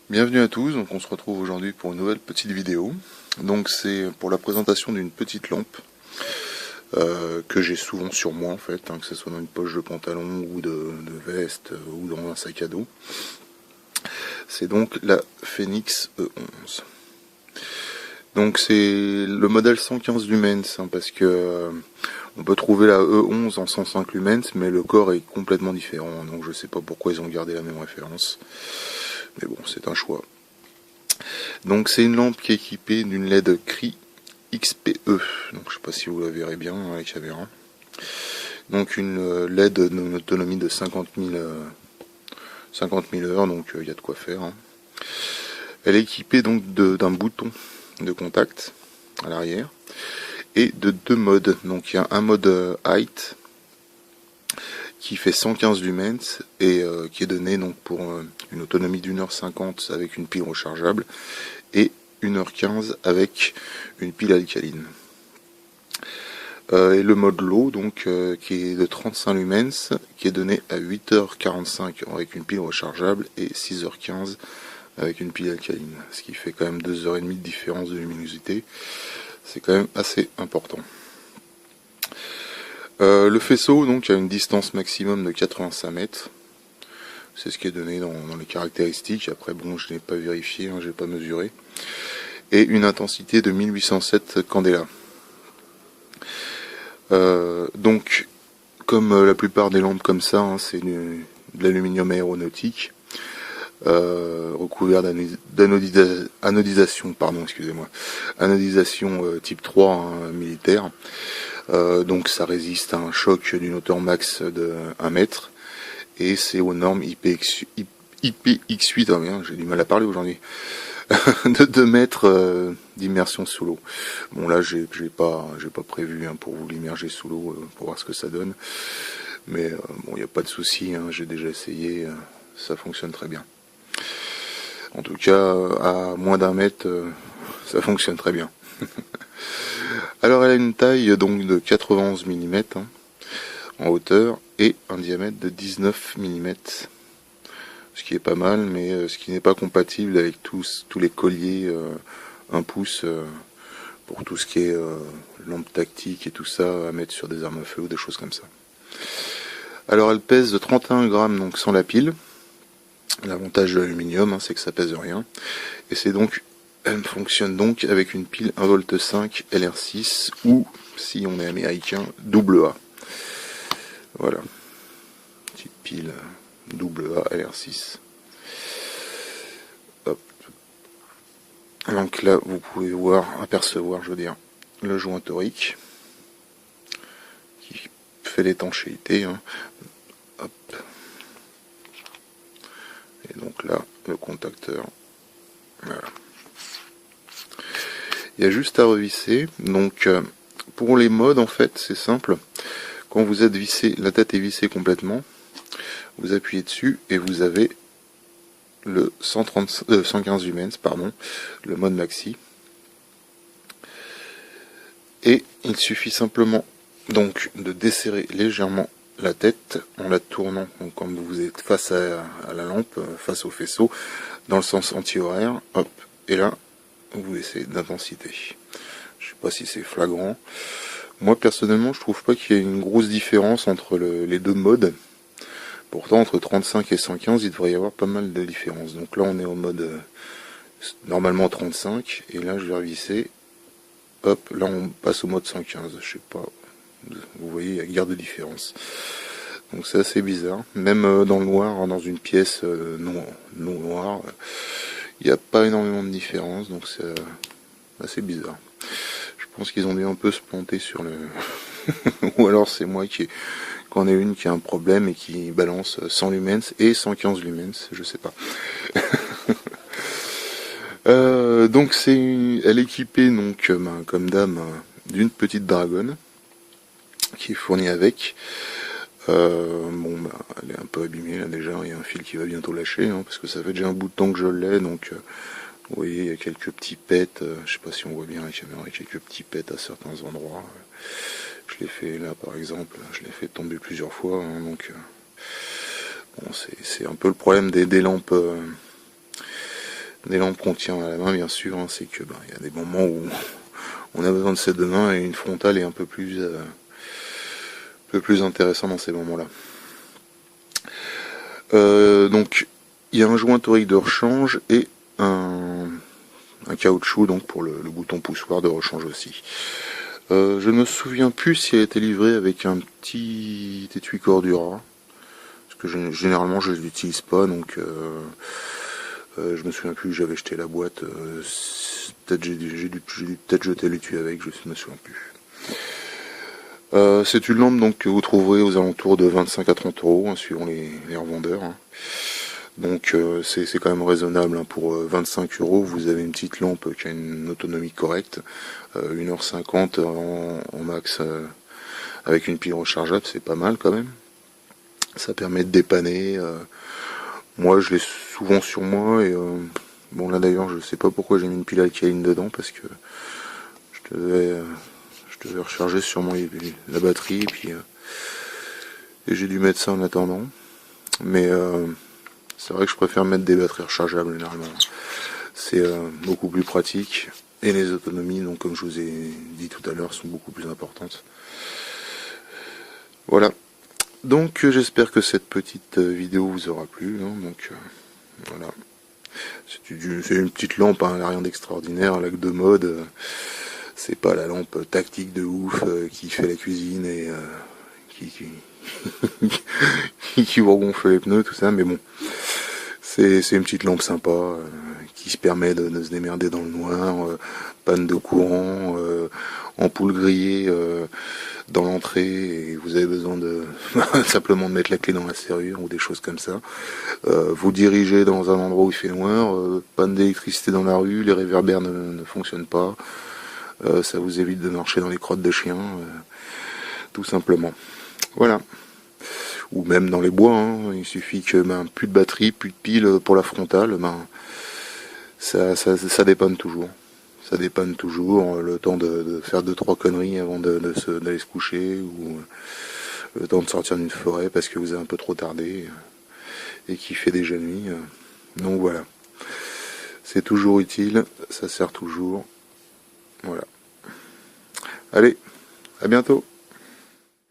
Bienvenue à tous, donc on se retrouve aujourd'hui pour une nouvelle petite vidéo. Donc c'est pour la présentation d'une petite lampe que j'ai souvent sur moi en fait, que ce soit dans une poche de pantalon ou de veste ou dans un sac à dos. C'est donc la Phoenix E11. Donc c'est le modèle 115 lumens, parce que on peut trouver la E11 en 105 lumens, mais le corps est complètement différent, donc je sais pas pourquoi ils ont gardé la même référence. Mais bon, c'est un choix. Donc c'est une lampe qui est équipée d'une LED Cree XPE. Donc je sais pas si vous la verrez bien avec la caméra. Donc une LED d'une autonomie de 50 000 heures, donc il y a de quoi faire. Elle est équipée donc d'un bouton de contact à l'arrière et de deux modes. Donc il y a un mode height qui fait 115 lumens et qui est donné donc pour une autonomie d'1h50 avec une pile rechargeable et 1h15 avec une pile alcaline. Et le mode low donc qui est de 35 lumens qui est donné à 8h45 avec une pile rechargeable et 6h15 avec une pile alcaline, ce qui fait quand même 2h30 de différence de luminosité. C'est quand même assez important. Le faisceau donc a une distance maximum de 85 mètres. C'est ce qui est donné dans les caractéristiques. Après bon, je n'ai pas vérifié, je n'ai pas mesuré. Et une intensité de 1807 candela. Donc, comme la plupart des lampes comme ça, c'est de l'aluminium aéronautique, recouvert d'anodisation, anodisation type 3 militaire. Donc ça résiste à un choc d'une hauteur max de 1 mètre et c'est aux normes IPX8, j'ai du mal à parler aujourd'hui, de 2 mètres d'immersion sous l'eau. Bon là j'ai pas prévu pour vous l'immerger sous l'eau pour voir ce que ça donne, mais bon il n'y a pas de souci, j'ai déjà essayé, ça fonctionne très bien. En tout cas à moins d'1 mètre ça fonctionne très bien. Alors elle a une taille donc de 91 mm en hauteur et un diamètre de 19 mm, ce qui est pas mal, mais ce qui n'est pas compatible avec tous les colliers 1 pouce pour tout ce qui est lampe tactique et tout ça à mettre sur des armes à feu ou des choses comme ça. Alors elle pèse de 31 grammes donc sans la pile. L'avantage de l'aluminium c'est que ça pèse rien, et c'est donc elle fonctionne donc avec une pile 1V5 LR6 ou, si on est américain, AA. Voilà. Petite pile AA LR6. Hop. Donc là, vous pouvez apercevoir, le joint torique qui fait l'étanchéité. Hop. Et donc là, le contacteur. Voilà. Il y a juste à revisser. Donc pour les modes en fait c'est simple. Quand vous êtes vissé, la tête est vissée complètement, vous appuyez dessus et vous avez le 115 lumens, le mode maxi. Et il suffit simplement donc de desserrer légèrement la tête en la tournant, donc quand vous êtes face à la lampe, face au faisceau, dans le sens anti-horaire, hop, et là vous laissez d'intensité. Je sais pas si c'est flagrant. Moi personnellement je trouve pas qu'il y ait une grosse différence entre les deux modes. Pourtant entre 35 et 115 il devrait y avoir pas mal de différence. Donc là on est au mode normalement 35 et là je vais revisser. Hop, là on passe au mode 115. Je sais pas. Vous voyez, il y a guère de différence. Donc c'est assez bizarre. Même dans le noir, dans une pièce non noire, il n'y a pas énormément de différence. Donc c'est assez bizarre. Je pense qu'ils ont dû un peu se planter sur le... Ou alors c'est moi qui en ai une qui a un problème et qui balance 100 lumens et 115 lumens, je sais pas. Donc elle est équipée donc comme dame d'une petite dragonne qui est fournie avec. Elle est un peu abîmée là déjà, il y a un fil qui va bientôt lâcher, parce que ça fait déjà un bout de temps que je l'ai, donc vous voyez il y a quelques petits pets, je sais pas si on voit bien la caméra, il y a quelques petits pets à certains endroits. Je l'ai fait là par exemple, je l'ai fait tomber plusieurs fois, bon, c'est un peu le problème des lampes des lampes qu'on tient à la main, bien sûr, hein, c'est que y a des moments où on a besoin de ces deux mains et une frontale est un peu plus intéressant dans ces moments-là. Donc il y a un joint torique de rechange et un caoutchouc donc pour le bouton poussoir de rechange aussi. Je ne me souviens plus si elle était livrée avec un petit étui Cordura, parce que généralement je ne l'utilise pas, donc je me souviens plus, j'avais jeté la boîte, peut-être j'ai dû peut-être jeter l'étui avec, je me souviens plus. C'est une lampe donc que vous trouverez aux alentours de 25 à 30 euros, hein, suivant les revendeurs. Hein. Donc c'est quand même raisonnable, hein. Pour 25 euros, vous avez une petite lampe qui a une autonomie correcte, 1h50 en max, avec une pile rechargeable, c'est pas mal quand même. Ça permet de dépanner. Moi je l'ai souvent sur moi et bon là d'ailleurs je sais pas pourquoi j'ai mis une pile alcaline dedans, parce que je devais recharger sûrement la batterie et puis et j'ai dû mettre ça en attendant. Mais c'est vrai que je préfère mettre des batteries rechargeables généralement. C'est beaucoup plus pratique et les autonomies, donc comme je vous ai dit tout à l'heure, sont beaucoup plus importantes. Voilà. Donc j'espère que cette petite vidéo vous aura plu. Hein, donc voilà. C'est une petite lampe, hein, elle n'a rien d'extraordinaire, elle a que de mode. C'est pas la lampe tactique de ouf qui fait la cuisine et qui vous gonfle les pneus, tout ça, mais bon, c'est une petite lampe sympa qui se permet de se démerder dans le noir, panne de courant, ampoule grillée dans l'entrée et vous avez besoin de simplement de mettre la clé dans la serrure ou des choses comme ça. Vous dirigez dans un endroit où il fait noir, panne d'électricité dans la rue, les réverbères ne fonctionnent pas. Ça vous évite de marcher dans les crottes de chiens, tout simplement. Voilà. Ou même dans les bois, hein, il suffit que plus de batterie, plus de pile pour la frontale, ça dépanne toujours. Ça dépanne toujours, le temps de faire 2-3 conneries avant d'aller se coucher, ou le temps de sortir d'une forêt parce que vous avez un peu trop tardé et qu'il fait déjà nuit. Donc voilà. C'est toujours utile, ça sert toujours. Voilà. Allez, à bientôt.